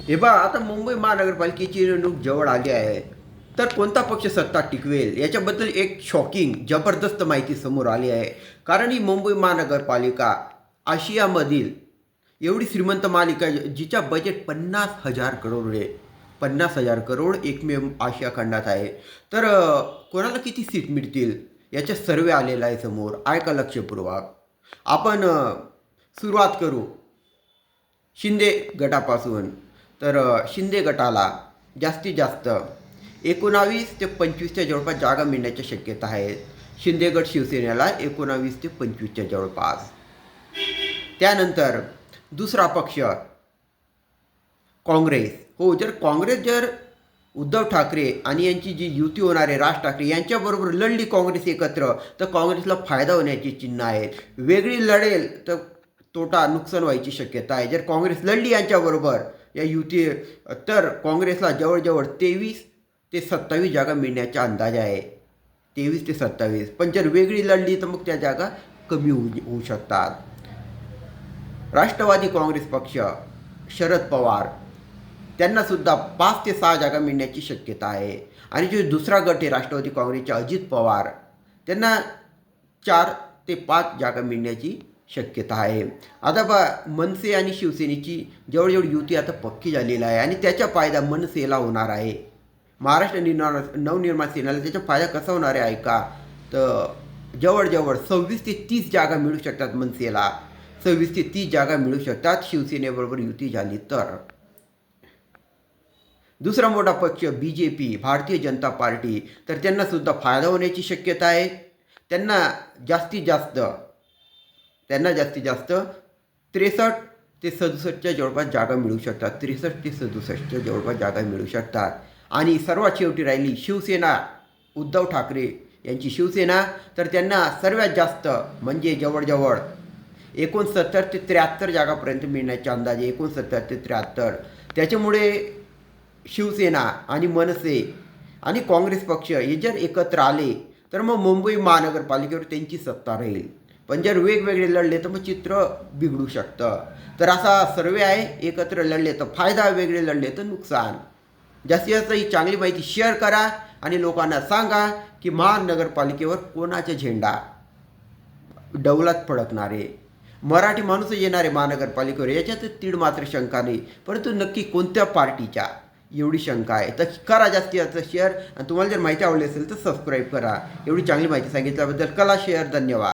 हे पहा, आता मुंबई महानगरपालिकेची निवडणूक जवळ आली आहे. तर कोणता पक्ष सत्ता टिकवेल याच्याबद्दल एक शॉकिंग जबरदस्त माहिती समोर आली आहे. कारण ही मुंबई महानगरपालिका आशियामधील एवढी श्रीमंत मालिका जिचा बजेट 50,000 करोड आहे. 50,000 करोड एकमेव आशिया खंडात आहे. तर कोणाला किती सीट मिळतील याचा सर्वे आलेला आहे समोर. ऐका लक्षपूर्वक. आपण सुरुवात करू शिंदे गटापासून. तर शिंदे गटाला जास्तीत जास्त 19 ते 25च्या जवळपास जागा मिळण्याच्या शक्यता आहेत. शिंदे गट शिवसेनेला 19 ते 25च्या जवळपास. त्यानंतर दुसरा पक्ष काँग्रेस. हो, जर उद्धव ठाकरे आणि यांची जी युती होणार आहे राज ठाकरे यांच्याबरोबर लढली काँग्रेस एकत्र, तर काँग्रेसला फायदा होण्याची चिन्ह आहेत. वेगळी लढेल तर तोटा नुकसान व्हायची शक्यता आहे. जर काँग्रेस लढली यांच्याबरोबर या युती, तर काँग्रेसला जवळजवळ 23 ते 27 जागा मिळण्याचा अंदाज आहे. 23 ते 27. पण जर वेगळी लढली तर मग त्या जागा कमी होऊ शकतात. राष्ट्रवादी काँग्रेस पक्ष, शरद पवार, त्यांनासुद्धा 5 ते 6 जागा मिळण्याची शक्यता आहे. आणि जो दुसरा गट आहे राष्ट्रवादी काँग्रेसचे अजित पवार, त्यांना 4 ते 5 जागा मिळण्याची शक्यता आहे. आता मनसे आणि शिवसेनेची जवळजवळ युती आता पक्की झालेली आहे आणि त्याचा फायदा मनसेला होणार आहे. महाराष्ट्र नवनिर्माण सेनेला त्याचा फायदा कसा होणार आहे ऐका. तर जवळजवळ 26 ते 30 जागा मिळू शकतात मनसेला. 26 ते 30 जागा मिळू शकतात शिवसेनेबरोबर युती झाली तर. दुसरा मोठा पक्ष BJP, भारतीय जनता पार्टी, तर त्यांनासुद्धा फायदा होण्याची शक्यता आहे. त्यांना जास्तीत जास्त 63 ते 67च्या जवळपास जागा मिळू शकतात. 63 ते 67च्या जवळपास जागा मिळू शकतात. आणि सर्वात शेवटी राहिली शिवसेना, उद्धव ठाकरे यांची शिवसेना, तर त्यांना सर्वात जास्त म्हणजे जवळजवळ 69 ते 73 जागापर्यंत मिळण्याचे अंदाजे. 69 ते 73. त्याच्यामुळे शिवसेना आणि मनसे आणि काँग्रेस पक्ष हे जर एकत्र आले तर मग मुंबई महानगरपालिकेवर त्यांची सत्ता राहील. पण जर वेगवेगळे लढले तर मग चित्र बिघडू शकतं. तर असा सर्वे आहे. एकत्र लढले तर फायदा, वेगळे लढले तर नुकसान. जास्तीत जास्त ही चांगली माहिती शेअर करा आणि लोकांना सांगा की महानगरपालिकेवर कोणाचा झेंडा डौलात फडकणार आहे. मराठी माणूसच येणार आहे महानगरपालिकेवर याच्यात तीड मात्र शंका नाही. परंतु नक्की कोणत्या पार्टीच्या एवढी शंका आहे. तर करा जास्तीत जास्त शेअर. आणि तुम्हाला जर माहिती आवडली असेल तर सबस्क्राईब करा. एवढी चांगली माहिती सांगितल्याबद्दल कला शेअर. धन्यवाद.